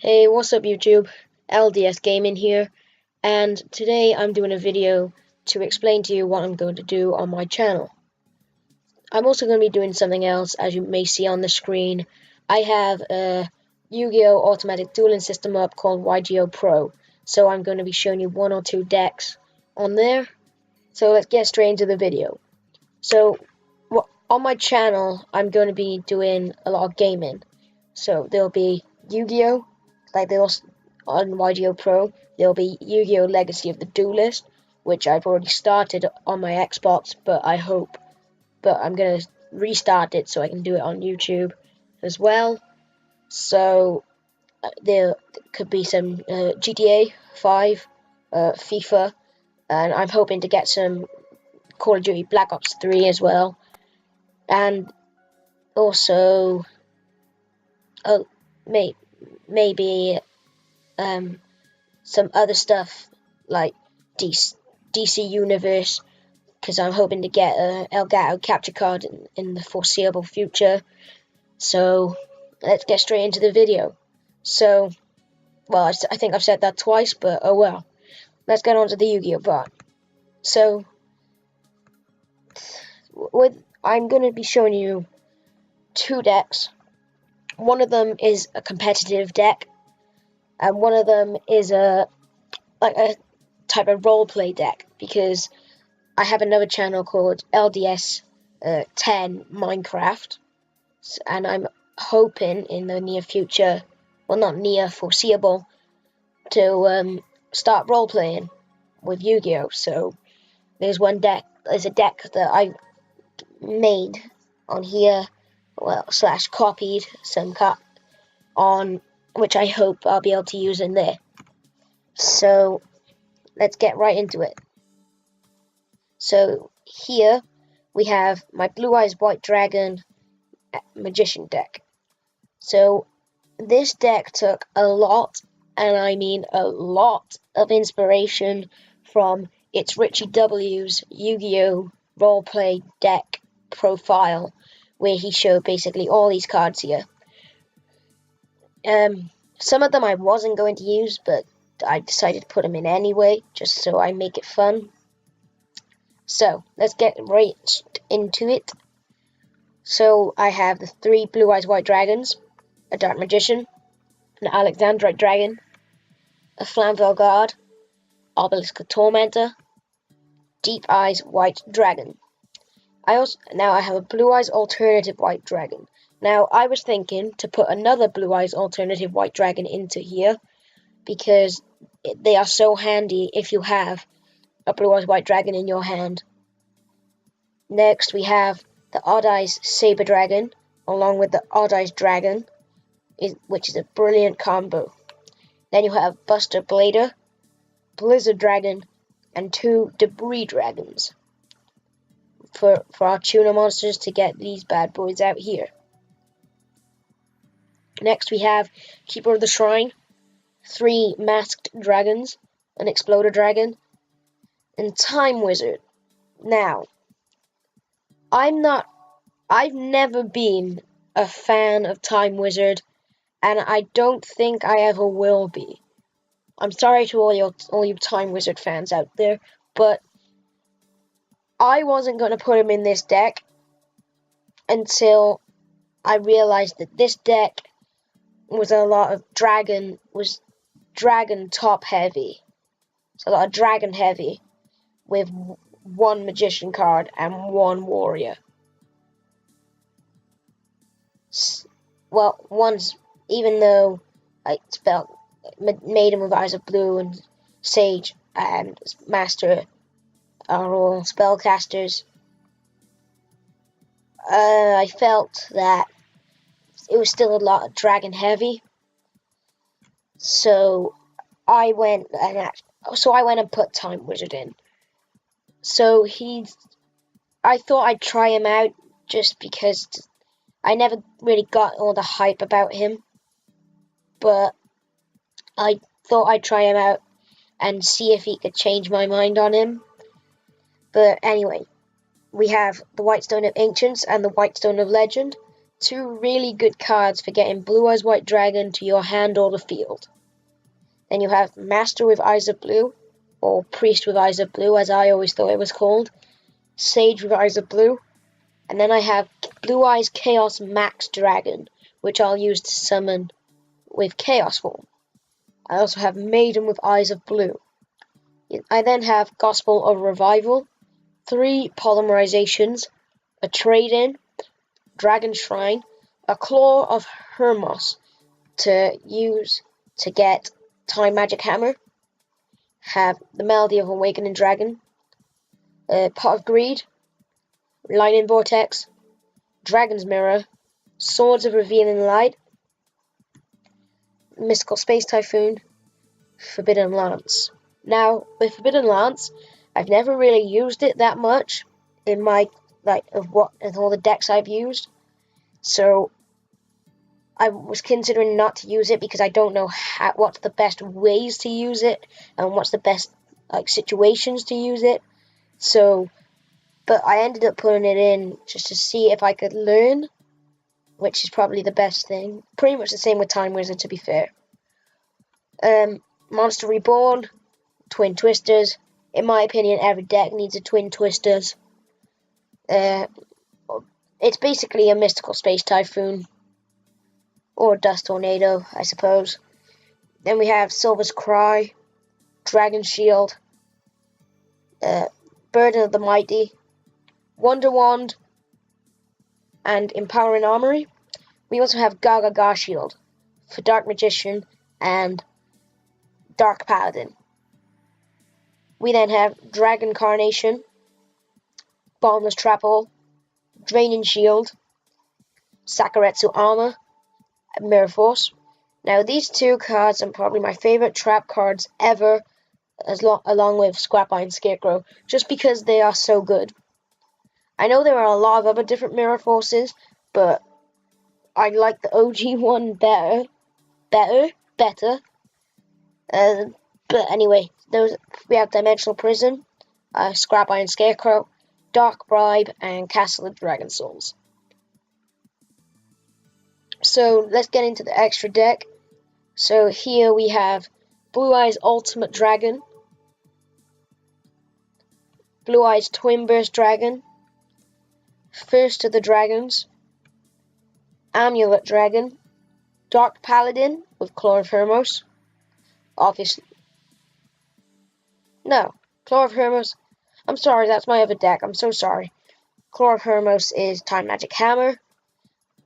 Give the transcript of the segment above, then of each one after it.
Hey, what's up YouTube? LDS Gaming here, and today I'm doing a video to explain to you what I'm going to do on my channel. I'm also going to be doing something else, as you may see on the screen. I have a Yu-Gi-Oh! Automatic dueling system up called yugioh Pro, so I'm going to be showing you one or two decks on there. So let's get straight into the video. So, on my channel, I'm going to be doing a lot of gaming. So there'll be Yu-Gi-Oh! Like they also on yugioh Pro, there'll be Yu-Gi-Oh! Legacy of the Duelist, which I've already started on my Xbox, but I'm gonna restart it so I can do it on YouTube as well. So there could be some GTA 5, FIFA, and I'm hoping to get some Call of Duty Black Ops 3 as well, and also maybe some other stuff like DC Universe, because I'm hoping to get a Elgato capture card in the foreseeable future. So let's get straight into the video. So, well, I think I've said that twice, but oh well. Let's get on to the Yu-Gi-Oh! Part. So, I'm going to be showing you two decks. One of them is a competitive deck, and one of them is a type of roleplay deck, because I have another channel called LDS 10 Minecraft, and I'm hoping in the near future, well, not near, foreseeable, to start roleplaying with Yu-Gi-Oh! So there's a deck that I made on here, well, / copied some on, which I hope I'll be able to use in there. So let's get right into it. So here we have my Blue Eyes White Dragon Magician deck. So this deck took a lot, and I mean a lot, of inspiration from It's Richie W's Yu-Gi-Oh! Roleplay deck profile, where he showed basically all these cards here. Some of them I wasn't going to use, but I decided to put them in anyway, just so I make it fun. So, let's get right into it. So, I have the 3 Blue Eyes White Dragons, a Dark Magician, an Alexandrite Dragon, a Flamvell Guard, Obelisk Tormentor, Deep Eyes White Dragon. Now I have a Blue Eyes Alternative White Dragon. Now, I was thinking to put another Blue Eyes Alternative White Dragon into here, because they are so handy if you have a Blue Eyes White Dragon in your hand. Next, we have the Odd Eyes Saber Dragon, along with the Odd Eyes Dragon, which is a brilliant combo. Then you have Buster Blader, Blizzard Dragon, and 2 Debris Dragons for our tuner monsters to get these bad boys out here. Next, we have Keeper of the Shrine, 3 Masked Dragons, an Exploder Dragon, and Time Wizard. Now, I've never been a fan of Time Wizard, and I don't think I ever will be. I'm sorry to all you Time Wizard fans out there, but I wasn't going to put him in this deck until I realized that this deck was dragon top heavy. It's a lot of dragon heavy, with 1 magician card and 1 warrior. Well, even though I made him with Eyes of Blue and Sage and Master are all spellcasters, I felt that it was still a lot of dragon heavy. So I went and put Time Wizard in. So I thought I'd try him out, just because I never really got all the hype about him. But I thought I'd try him out and see if he could change my mind on him. But anyway, we have the White Stone of Ancients and the White Stone of Legend. two really good cards for getting Blue Eyes White Dragon to your hand or the field. Then you have Master with Eyes of Blue, or Priest with Eyes of Blue, as I always thought it was called, Sage with Eyes of Blue, and then I have Blue Eyes Chaos Max Dragon, which I'll use to summon with Chaos form. I also have Maiden with Eyes of Blue. I then have Gospel of Revival, 3 polymerizations, a trade-in, Dragon Shrine, a Claw of Hermos to use to get Time Magic Hammer, have the Melody of Awakening Dragon, Pot of Greed, Lightning Vortex, Dragon's Mirror, Swords of Revealing Light, Mystical Space Typhoon, Forbidden Lance. Now, with Forbidden Lance, I've never really used it that much in my of all the decks I've used. So I was considering not to use it because I don't know what's the best ways to use it and what's the best situations to use it. So, but I ended up putting it in just to see if I could learn, which is probably the best thing. Pretty much the same with Time Wizard, to be fair. Monster Reborn, Twin Twisters. In my opinion, every deck needs a Twin Twisters. It's basically a Mystical Space Typhoon, or Dust Tornado, I suppose. Then we have Silver's Cry, Dragon Shield, Burden of the Mighty, Wonder Wand, and Empowering Armory. We also have Gaga Shield for Dark Magician and Dark Paladin. We then have Dragon Carnation, Bottomless Trap Hole, Draining Shield, Sakuretsu Armor, and Mirror Force. Now these 2 cards are probably my favorite trap cards ever, along with Scrap Iron Scarecrow, just because they are so good. I know there are a lot of other different Mirror Forces, but I like the OG one better. But anyway, we have Dimensional Prison, Scrap Iron Scarecrow, Dark Bribe, and Castle of Dragon Souls. So let's get into the extra deck. So here we have Blue Eyes Ultimate Dragon, Blue Eyes Twin Burst Dragon, First of the Dragons, Amulet Dragon, Dark Paladin with Claw of Hermos, obviously. No, Claw of Hermos. I'm sorry, that's my other deck. I'm so sorry. Claw of Hermos is Time Magic Hammer,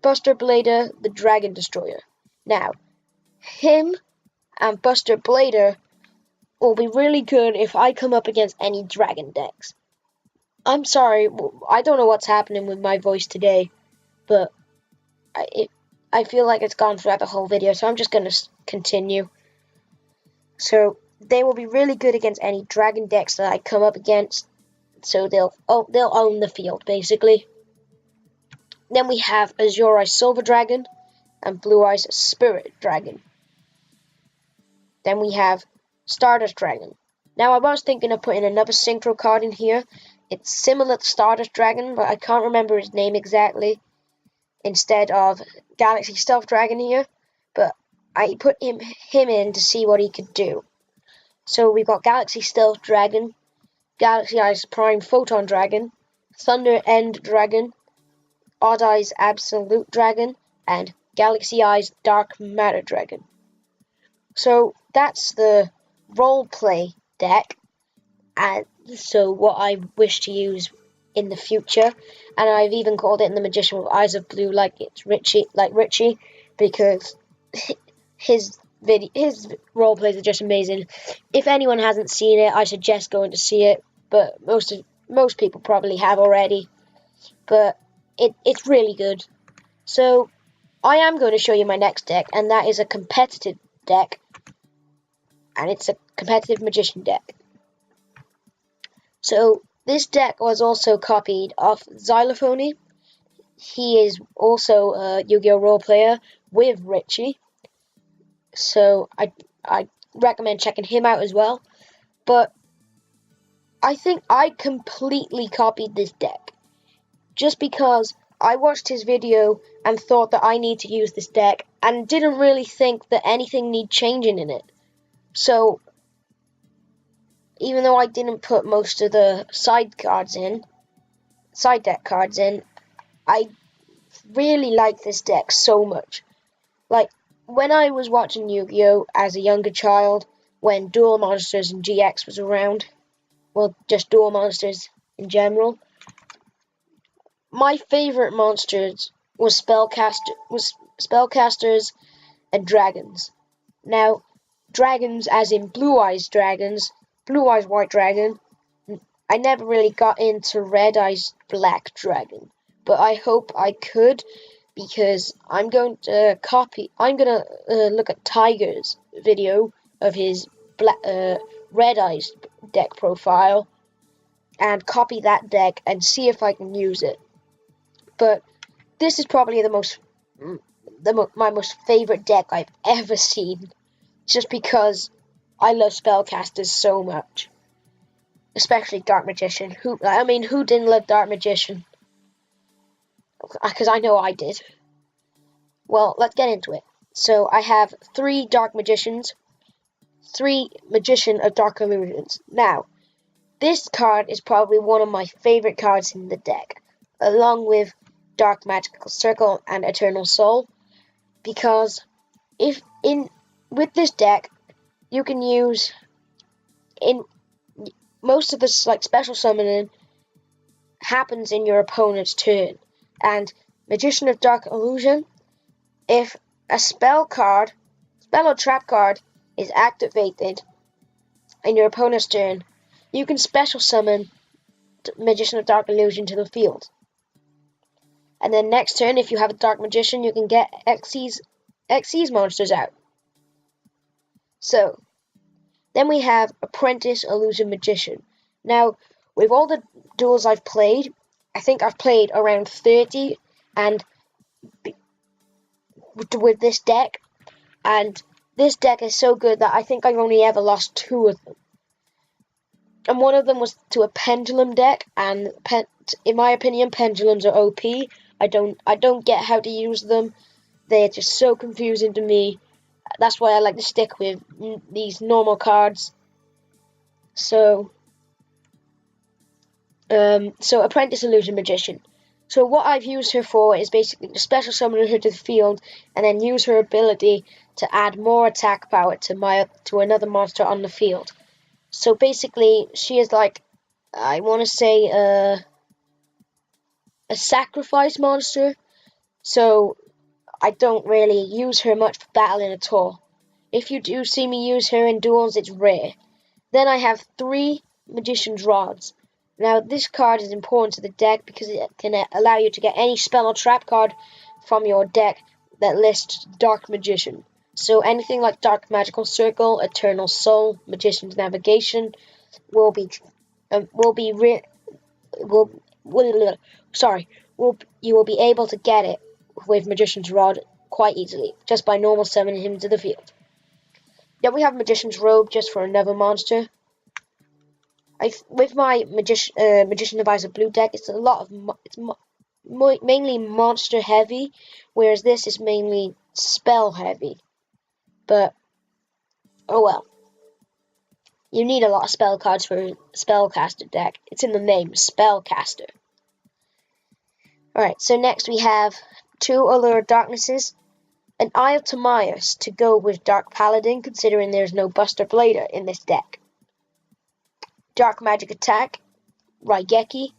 Buster Blader, the Dragon Destroyer. Now, him and Buster Blader will be really good if I come up against any dragon decks. I'm sorry, I don't know what's happening with my voice today, but I feel like it's gone throughout the whole video, so I'm just going to continue. So, they will be really good against any dragon decks that I come up against, so they'll own the field, basically. Then we have Azure Eyes Silver Dragon and Blue Eyes Spirit Dragon. Then we have Stardust Dragon. Now, I was thinking of putting another Synchro card in here. It's similar to Stardust Dragon, but I can't remember his name exactly, instead of Galaxy Stealth Dragon here. But I put him in to see what he could do. So we've got Galaxy Stealth Dragon, Galaxy Eyes Prime Photon Dragon, Thunder End Dragon, Odd Eyes Absolute Dragon, and Galaxy Eyes Dark Matter Dragon. So that's the roleplay deck, and so what I wish to use in the future. And I've even called it in the Magician with Eyes of Blue, like Richie, because his roleplays are just amazing. If anyone hasn't seen it, I suggest going to see it, but most people probably have already. But it's really good. So I am going to show you my next deck, and that is a competitive deck, and it's a competitive Magician deck. So this deck was also copied off Xylophony. He is also a Yu-Gi-Oh! Role player with Richie, so I recommend checking him out as well. But I think I completely copied this deck, just because I watched his video and thought that I need to use this deck and didn't really think that anything need changing in it. So, even though I didn't put most of the side deck cards in, I really like this deck so much. Like, when I was watching Yu-Gi-Oh! As a younger child, when Duel Monsters and GX was around, well, just Duel Monsters in general, my favorite monsters was spellcasters and dragons. Now, dragons as in Blue Eyes dragons, Blue Eyes White Dragon. I never really got into Red Eyes Black Dragon, but I hope I could, because I'm going to look at Tiger's video of his Red Eyes deck profile and copy that deck and see if I can use it. But this is probably my most favorite deck I've ever seen, just because I love spellcasters so much, especially Dark Magician. Who didn't love Dark Magician? Because I know I did. Well, let's get into it. So I have 3 Dark Magicians, 3 Magician of Dark Illusions. Now, this card is probably one of my favorite cards in the deck, along with Dark Magical Circle and Eternal Soul, because with this deck, you can use in most of the special summoning happens in your opponent's turn, and Magician of Dark Illusion, if a spell or trap card is activated in your opponent's turn, you can special summon Magician of Dark Illusion to the field. And then next turn, if you have a Dark Magician, you can get Xyz monsters out. So, then we have Apprentice Illusion Magician. Now, with all the duels I've played, I think I've played around 30, and with this deck, and this deck is so good that I think I've only ever lost 2 of them. And one of them was to a pendulum deck, and in my opinion, pendulums are OP. I don't get how to use them. They're just so confusing to me. That's why I like to stick with these normal cards. So Apprentice Illusion Magician. So what I've used her for is basically to special summon her to the field, and then use her ability to add more attack power to another monster on the field. So basically, she is like, I want to say, a sacrifice monster. So I don't really use her much for battling at all. If you do see me use her in duels, it's rare. Then I have 3 Magician's Rods. Now, this card is important to the deck because it can allow you to get any spell or trap card from your deck that lists Dark Magician. So anything like Dark Magical Circle, Eternal Soul, Magician's Navigation you will be able to get it with Magician's Rod quite easily, just by normal summoning him to the field. Then we have Magician's Robe just for another monster. With my Magician Advisor Blue deck, it's mainly monster heavy, whereas this is mainly spell heavy. But oh well, you need a lot of spell cards for a spellcaster deck. It's in the name, spellcaster. Alright, so next we have 2 Allure of Darknesses, an Eye of Timaeus to go with Dark Paladin, considering there's no Buster Blader in this deck. Dark Magic Attack, Raigeki,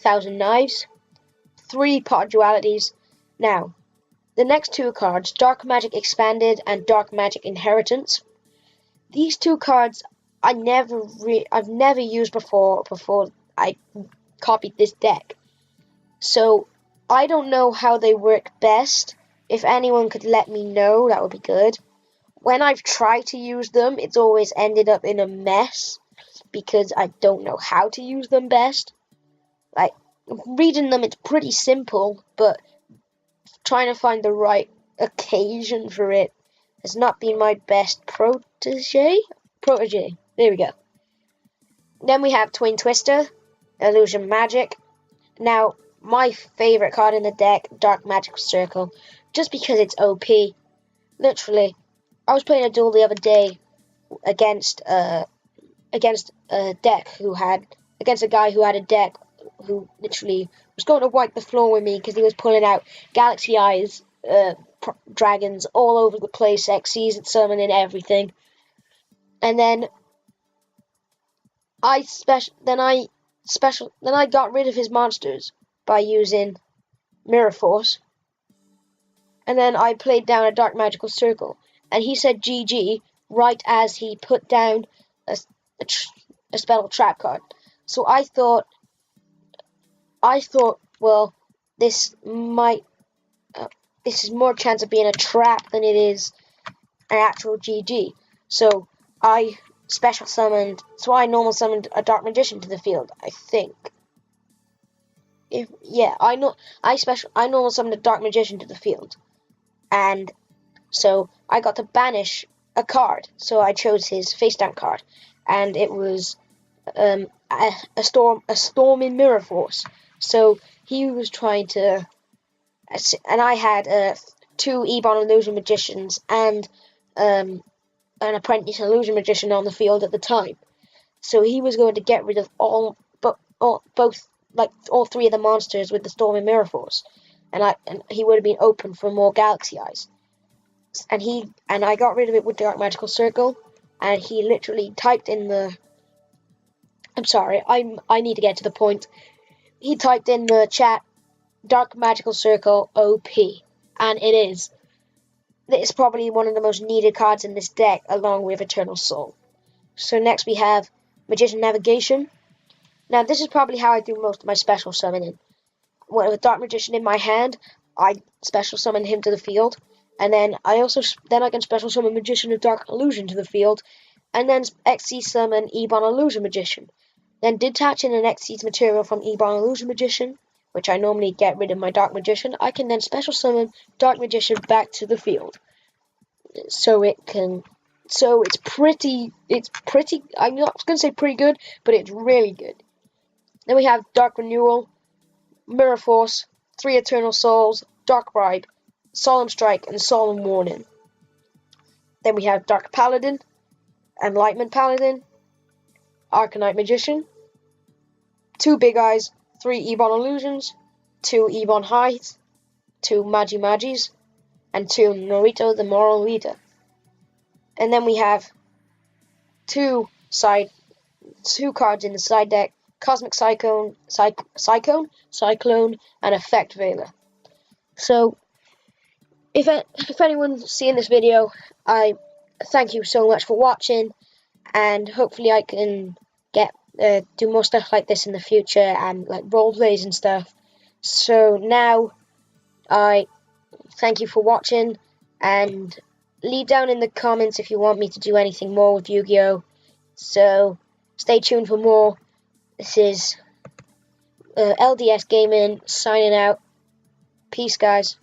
1,000 Knives, 3 Pot Dualities. Now, the next 2 cards, Dark Magic Expanded and Dark Magic Inheritance. These 2 cards I've never used before I copied this deck. So I don't know how they work best. If anyone could let me know, that would be good. When I've tried to use them, it's always ended up in a mess because I don't know how to use them best. Like, reading them, it's pretty simple, but trying to find the right occasion for it has not been my best protege. There we go. Then we have Twin Twister, Illusion Magic. Now, my favorite card in the deck, Dark Magical Circle, just because it's OP. Literally, I was playing a duel the other day against a guy who had a deck who literally was going to wipe the floor with me because he was pulling out Galaxy Eyes dragons all over the place, Xyz and summoning everything. And then I got rid of his monsters by using Mirror Force. And then I played down a Dark Magical Circle, and he said GG right as he put down a spell trap card. So I thought, well, this is more chance of being a trap than it is an actual GG. So I normal summoned a Dark Magician to the field, I think. I normal summoned a Dark Magician to the field. And so I got to banish a card. So I chose his face down card. And it was a storm in Mirror Force. So he was trying to, and I had 2 Ebon Illusion Magicians and an Apprentice Illusion Magician on the field at the time. So he was going to get rid of all 3 of the monsters with the Storm in Mirror Force, and he would have been open for more Galaxy Eyes. And I got rid of it with Dark Magical Circle, and he literally typed in the. I'm sorry, I need to get to the point. He typed in the chat, Dark Magical Circle OP, and it is. It's probably one of the most needed cards in this deck, along with Eternal Soul. So next we have Magician Navigation. Now this is probably how I do most of my special summoning. With Dark Magician in my hand, I special summon him to the field, and then I can special summon Magician of Dark Illusion to the field, and then Xyz summon Ebon Illusion Magician. Then detaching an Xyz material from Ebon Illusion Magician, which I normally get rid of my Dark Magician, I can then special summon Dark Magician back to the field. It's pretty, I'm not going to say pretty good, but it's really good. Then we have Dark Renewal, Mirror Force, 3 Eternal Souls, Dark Bribe, Solemn Strike, and Solemn Warning. Then we have Dark Paladin, Enlightenment Paladin, Arcanite Magician, 2 Big Eyes, 3 Ebon Illusions, 2 Ebon Highs, 2 Magis, and 2 Norito the Moral Leader. And then we have 2 cards in the side deck, Cosmic Cyclone, and Effect Veiler. So, if anyone's seeing this video, I thank you so much for watching, and hopefully I can do more stuff like this in the future, and like role plays and stuff. So now, I thank you for watching, and leave down in the comments if you want me to do anything more with Yu-Gi-Oh! So, stay tuned for more. This is LDS Gaming signing out. Peace, guys.